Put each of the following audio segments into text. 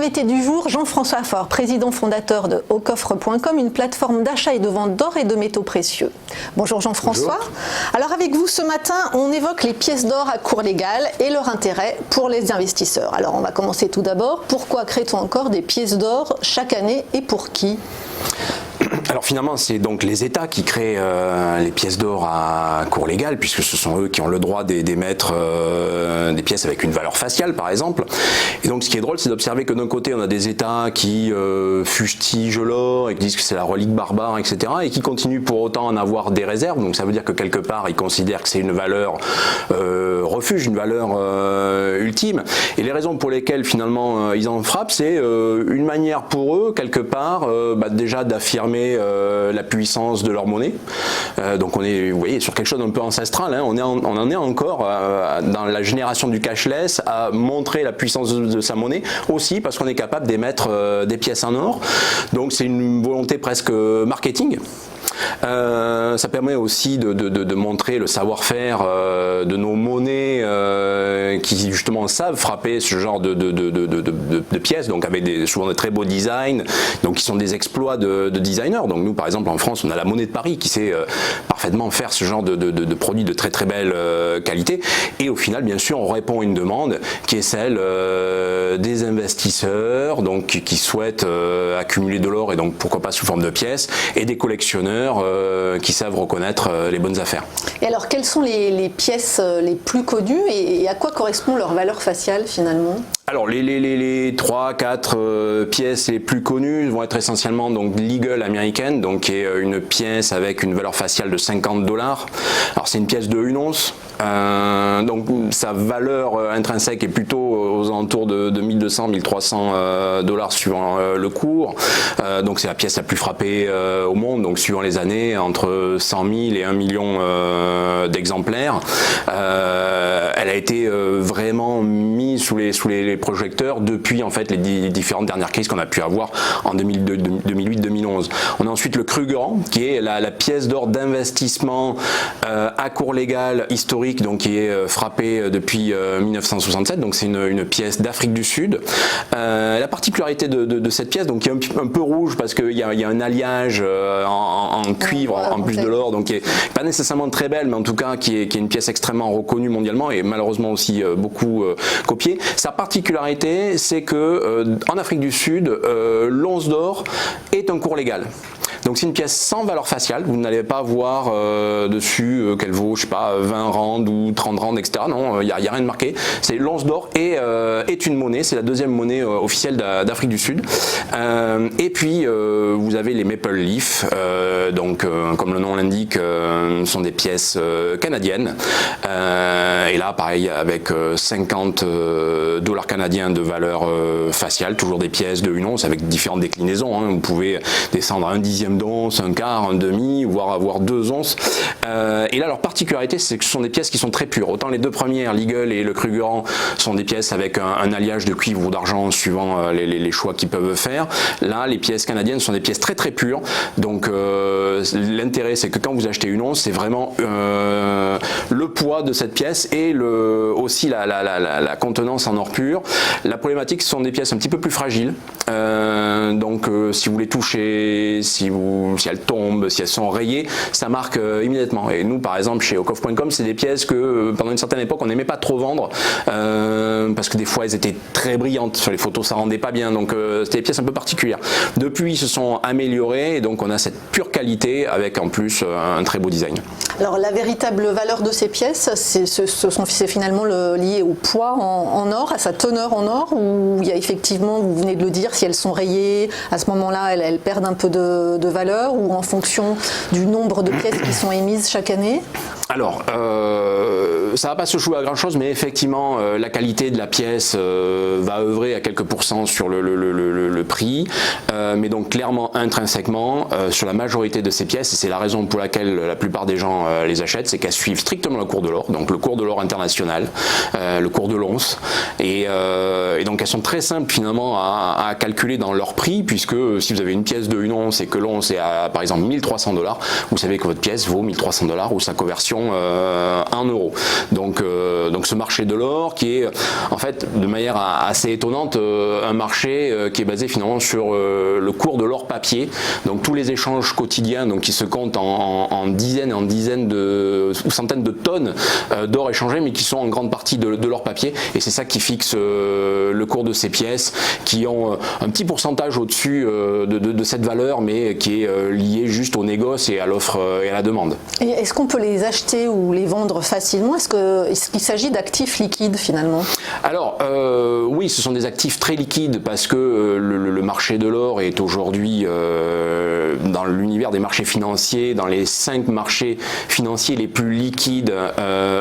invité du jour, Jean-François Faure, président fondateur de aucoffre.com, une plateforme d'achat et de vente d'or et de métaux précieux. Bonjour Jean-François. Alors avec vous ce matin, on évoque les pièces d'or à cours légal et leur intérêt pour les investisseurs. Alors on va commencer tout d'abord. Pourquoi crée-t-on encore des pièces d'or chaque année et pour qui ? Alors finalement, c'est donc les États qui créent les pièces d'or à cours légal, puisque ce sont eux qui ont le droit d'émettre des pièces avec une valeur faciale, par exemple. Et donc ce qui est drôle, c'est d'observer que d'un côté, on a des États qui fustigent l'or et qui disent que c'est la relique barbare, etc., et qui continuent pour autant à en avoir des réserves. Donc ça veut dire que quelque part, ils considèrent que c'est une valeur refuge, une valeur ultime. Et les raisons pour lesquelles finalement ils en frappent, c'est une manière pour eux, quelque part, déjà d'affirmer la puissance de leur monnaie. Donc on est, vous voyez, sur quelque chose d'un peu ancestral, hein. On en est encore dans la génération du cashless à montrer la puissance de sa monnaie, aussi parce qu'on est capable d'émettre des pièces en or. Donc c'est une volonté presque marketing. Ça permet aussi de montrer le savoir-faire de nos monnaies qui justement savent frapper ce genre de pièces, donc avec souvent de très beaux designs, donc qui sont des exploits de designers. Donc nous par exemple en France on a la monnaie de Paris qui sait parfaitement faire ce genre de produits de très très belle qualité, et au final bien sûr on répond à une demande qui est celle des investisseurs, donc qui souhaitent accumuler de l'or et donc pourquoi pas sous forme de pièces, et des collectionneurs qui savent reconnaître les bonnes affaires. Et alors quelles sont les pièces les plus connues et à quoi correspond leur valeur faciale finalement ? Alors les 3-4 pièces les plus connues vont être essentiellement donc l'Eagle américaine, donc qui est une pièce avec une valeur faciale de $50. Alors c'est une pièce de 1 once, donc sa valeur intrinsèque est plutôt aux alentours de 1200-1300 dollars suivant le cours. Donc c'est la pièce la plus frappée au monde, donc suivant les années, entre 100 000 et 1 million d'exemplaires. Elle a été vraiment mise sous les projecteurs depuis en fait les différentes dernières crises qu'on a pu avoir en 2008-2011. On a ensuite le Krugerrand, qui est la pièce d'or d'investissement à cours légal historique, donc qui est frappée depuis 1967. Donc c'est une pièce d'Afrique du Sud. La particularité de cette pièce, donc qui est un peu rouge parce qu'il y a un alliage en cuivre en plus de l'or, donc qui est pas nécessairement très belle, mais en tout cas qui est une pièce extrêmement reconnue mondialement et malheureusement aussi beaucoup copiée. Sa particularité, c'est que en Afrique du Sud, l'once d'or est un cours légal. Donc c'est une pièce sans valeur faciale, vous n'allez pas voir dessus qu'elle vaut, je sais pas, 20 rands ou 30 rands, etc. Non, il n'y a rien de marqué. C'est l'once d'or est une monnaie, c'est la deuxième monnaie officielle d'Afrique du Sud. Et puis vous avez les Maple Leaf, donc comme le nom l'indique, sont des pièces canadiennes. Et là, pareil, avec 50 dollars canadiens de valeur faciale, toujours des pièces de 1 once avec différentes déclinaisons. Hein. Vous pouvez descendre à 1/10 d'once, 1/4, 1/2, voire avoir 2 onces. Et là, leur particularité, c'est que ce sont des pièces qui sont très pures. Autant les deux premières, l'Eagle et le Krugerrand, sont des pièces avec un alliage de cuivre ou d'argent suivant les choix qu'ils peuvent faire. Là, les pièces canadiennes sont des pièces très très pures. Donc l'intérêt, c'est que quand vous achetez 1 once, c'est vraiment le poids de cette pièce et aussi la contenance en or pur. La problématique, ce sont des pièces un petit peu plus fragiles. Donc si vous les touchez, si elles tombent, si elles sont rayées, ça marque immédiatement. Et nous par exemple chez aucoffre.com, c'est des pièces que pendant une certaine époque on n'aimait pas trop vendre parce que des fois elles étaient très brillantes, sur les photos ça rendait pas bien, donc c'était des pièces un peu particulières. Depuis ils se sont améliorés et donc on a cette pure qualité avec en plus un très beau design. Alors la véritable valeur de ces pièces, c'est finalement lié au poids en or, à sa teneur en or, ou il y a effectivement, vous venez de le dire, si elles sont rayées, à ce moment-là elles perdent un peu de valeur, ou en fonction du nombre de pièces qui sont émises chaque année? Alors, ça va pas se jouer à grand chose, mais effectivement, la qualité de la pièce va œuvrer à quelques pourcents sur le prix, mais donc clairement, intrinsèquement, sur la majorité de ces pièces, et c'est la raison pour laquelle la plupart des gens les achètent, c'est qu'elles suivent strictement le cours de l'or, donc le cours de l'or international, le cours de l'once, et donc elles sont très simples finalement à calculer dans leur prix, puisque si vous avez une pièce de 1 once et que l'once est à par exemple $1 300, vous savez que votre pièce vaut $1 300 ou sa conversion sont en euros. Donc ce marché de l'or qui est en fait de manière assez étonnante un marché qui est basé finalement sur le cours de l'or papier. Donc tous les échanges quotidiens donc qui se comptent en dizaines ou centaines de tonnes d'or échangé, mais qui sont en grande partie de l'or papier, et c'est ça qui fixe le cours de ces pièces qui ont un petit pourcentage au-dessus de cette valeur, mais qui est lié juste au négoce et à l'offre et à la demande. Et est-ce qu'on peut les acheter ou les vendre facilement? Est-ce qu'il s'agit d'actifs liquides finalement? Alors oui, ce sont des actifs très liquides parce que le marché de l'or est aujourd'hui dans l'univers des marchés financiers, dans les 5 marchés financiers les plus liquides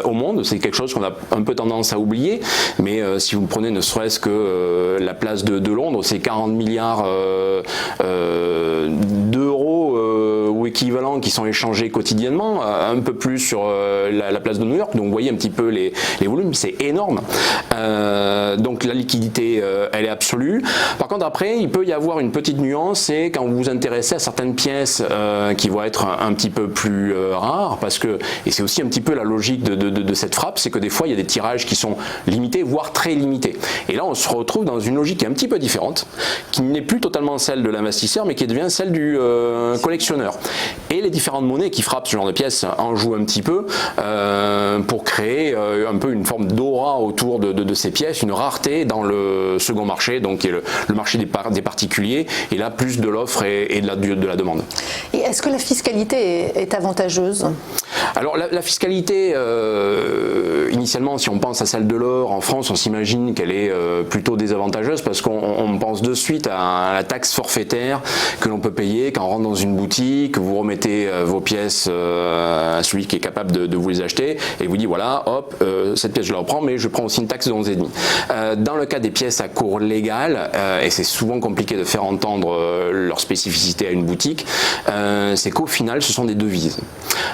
au monde. C'est quelque chose qu'on a un peu tendance à oublier, mais si vous prenez ne serait-ce que la place de Londres, c'est 40 milliards d'euros ou équivalents qui sont échangés quotidiennement, un peu plus sur la place de New York. Donc vous voyez un petit peu les volumes, c'est énorme. Donc la liquidité, elle est absolue. Par contre, après, il peut y avoir une petite nuance, c'est quand vous vous intéressez à certaines pièces qui vont être un petit peu plus rares, parce que, et c'est aussi un petit peu la logique de cette frappe, c'est que des fois, il y a des tirages qui sont limités, voire très limités. Et là, on se retrouve dans une logique qui est un petit peu différente, qui n'est plus totalement celle de l'investisseur, mais qui devient celle du collectionneur. Et les différentes monnaies qui frappent ce genre de pièces en jouent un petit peu pour créer un peu une forme d'aura autour de ces pièces, une rareté dans le second marché, donc qui est le marché des particuliers, et là plus de l'offre et de la demande. Et est-ce que la fiscalité est avantageuse? Alors la fiscalité, initialement, si on pense à celle de l'or, en France, on s'imagine qu'elle est plutôt désavantageuse parce qu'on pense de suite à la taxe forfaitaire que l'on peut payer quand on rentre dans une boutique, vous remettez vos pièces à celui qui est capable de vous les acheter et vous dit voilà, hop, cette pièce je la reprends, mais je prends aussi une taxe de 11,5. Dans le cas des pièces à cours légal, et c'est souvent compliqué de faire entendre leur spécificité à une boutique, c'est qu'au final ce sont des devises.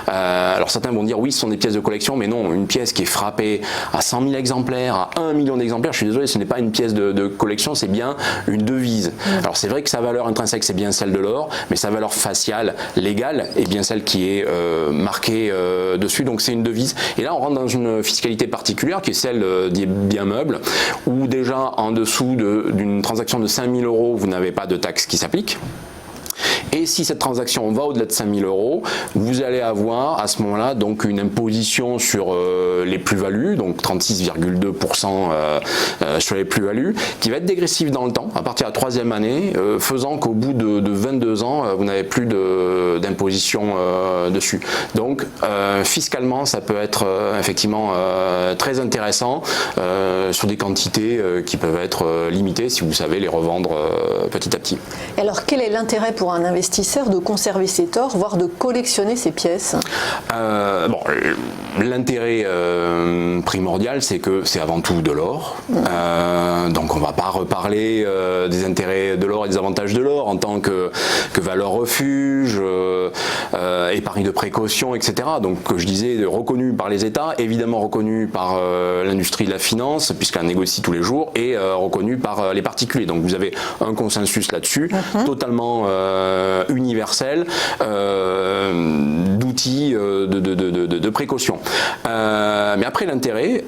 Alors certains vont dire oui, ce sont des pièces de collection, mais non, une pièce qui est frappée à 100 000 exemplaires, à 1 million d'exemplaires, je suis désolé, ce n'est pas une pièce de collection, c'est bien une devise. Alors c'est vrai que sa valeur intrinsèque, c'est bien celle de l'or, mais sa valeur faciale, légale, est bien celle qui est marquée dessus, donc c'est une devise. Et là, on rentre dans une fiscalité particulière qui est celle des biens meubles, où déjà en dessous d'une transaction de 5 000 €, vous n'avez pas de taxe qui s'applique. Et si cette transaction va au-delà de 5 000 €, vous allez avoir à ce moment-là donc une imposition sur les plus-values, donc 36,2% sur les plus-values, qui va être dégressive dans le temps, à partir de la 3e année, faisant qu'au bout de 22 ans, vous n'avez plus d'imposition dessus. Donc fiscalement, ça peut être effectivement très intéressant sur des quantités qui peuvent être limitées si vous savez les revendre petit à petit. Et alors quel est l'intérêt pour un investisseur de conserver ses torts, voire de collectionner ses pièces? Bon, l'intérêt primordial, c'est que c'est avant tout de l'or. Donc on ne va pas reparler des intérêts de l'or et des avantages de l'or en tant que valeur refuge, épargne de précaution, etc. Donc que je disais, reconnu par les États, évidemment reconnu par l'industrie de la finance, puisqu'elle négocie tous les jours, et reconnu par les particuliers. Donc vous avez un consensus là-dessus, totalement universel, d'outils de précaution. Mais après l'intérêt,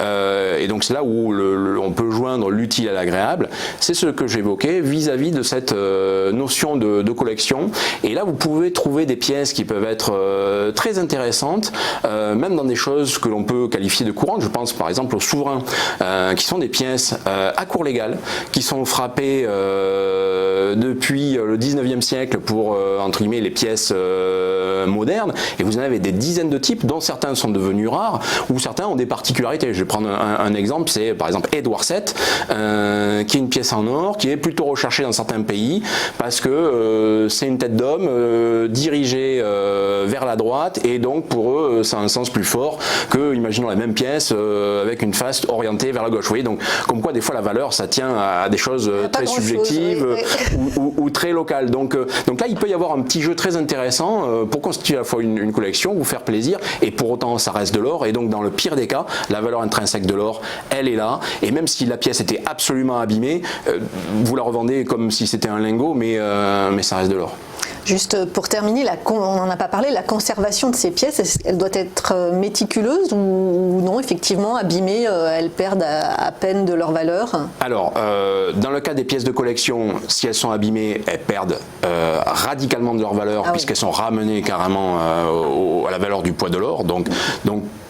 et donc c'est là où on peut joindre l'utile à l'agréable, c'est ce que j'évoquais vis-à-vis de cette notion de collection. Et là vous pouvez trouver des pièces qui peuvent être très intéressantes, même dans des choses que l'on peut qualifier de courantes. Je pense par exemple aux souverains, qui sont des pièces à cours légal, qui sont frappées depuis le 19e siècle pour entre guillemets les pièces modernes, et vous en avez des dizaines de types dont certains sont devenus rares ou certains ont des particularités. Je vais prendre un exemple, c'est par exemple Édouard VII, qui est une pièce en or qui est plutôt recherchée dans certains pays parce que c'est une tête d'homme dirigée vers la droite, et donc pour eux ça a un sens plus fort que, imaginons la même pièce avec une face orientée vers la gauche. Vous voyez, donc comme quoi des fois la valeur ça tient à des choses très subjectives ou très locales. Donc là il peut y avoir un petit jeu très intéressant pour constituer à la fois une collection, vous faire plaisir, et pour autant ça reste de l'or. Et donc dans le pire des cas, la valeur intrinsèque de l'or, elle est là, et même si la pièce était absolument abîmée, vous la revendez comme si c'était un lingot, mais ça reste de l'or. Juste pour terminer, on n'en a pas parlé, la conservation de ces pièces, elle doit être méticuleuse ou non, effectivement, abîmées, elles perdent à peine de leur valeur? Alors, dans le cas des pièces de collection, si elles sont abîmées, elles perdent radicalement de leur valeur puisqu'elles sont ramenées carrément à la valeur du poids de l'or. Donc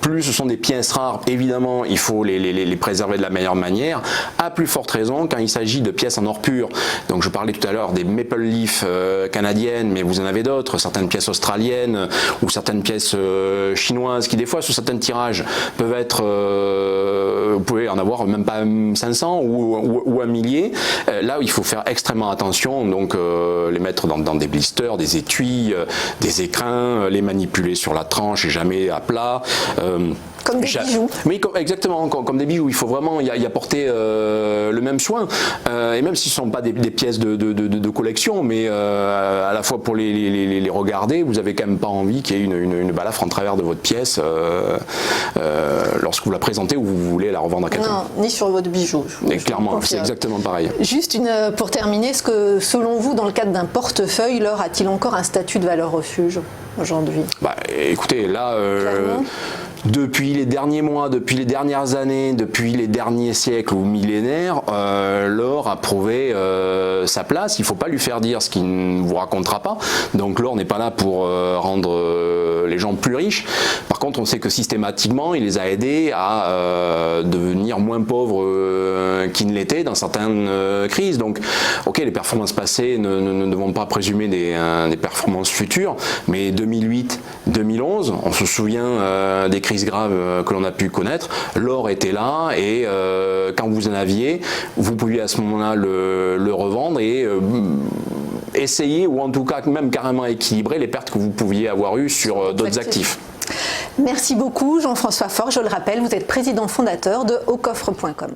plus ce sont des pièces rares, évidemment, il faut les préserver de la meilleure manière. À plus forte raison quand il s'agit de pièces en or pur. Donc je parlais tout à l'heure des Maple Leaf canadiennes, mais vous en avez d'autres, certaines pièces australiennes ou certaines pièces chinoises qui des fois sur certains tirages peuvent être, vous pouvez en avoir même pas 500 ou un millier. Là il faut faire extrêmement attention, donc les mettre dans des blisters, des étuis, des écrins, les manipuler sur la tranche et jamais à plat. Comme des bijoux. Oui, exactement, comme des bijoux. Il faut vraiment y apporter le même soin. Et même si ce ne sont pas des pièces de collection, mais à la fois pour les regarder, vous n'avez quand même pas envie qu'il y ait une balafre en travers de votre pièce lorsque vous la présentez ou vous voulez la revendre à quelqu'un. Non, ni sur votre bijou. Clairement, c'est exactement pareil. Juste pour terminer, est-ce que selon vous, dans le cadre d'un portefeuille, l'or a-t-il encore un statut de valeur refuge aujourd'hui? Écoutez, là, depuis les derniers mois, depuis les dernières années, depuis les derniers siècles ou millénaires, l'or a prouvé sa place. Il ne faut pas lui faire dire ce qu'il ne vous racontera pas. Donc l'or n'est pas là pour rendre les gens plus riches. Par contre, on sait que systématiquement, il les a aidés à devenir moins pauvres qu'ils ne l'étaient dans certaines crises. Donc, ok, les performances passées ne vont pas présumer des performances futures, mais 2008, 2011, on se souvient des crises graves que l'on a pu connaître, l'or était là et quand vous en aviez, vous pouviez à ce moment-là le revendre et essayer ou en tout cas même carrément équilibrer les pertes que vous pouviez avoir eues sur d'autres actifs. Merci beaucoup Jean-François Faure, je le rappelle, vous êtes président fondateur de aucoffre.com.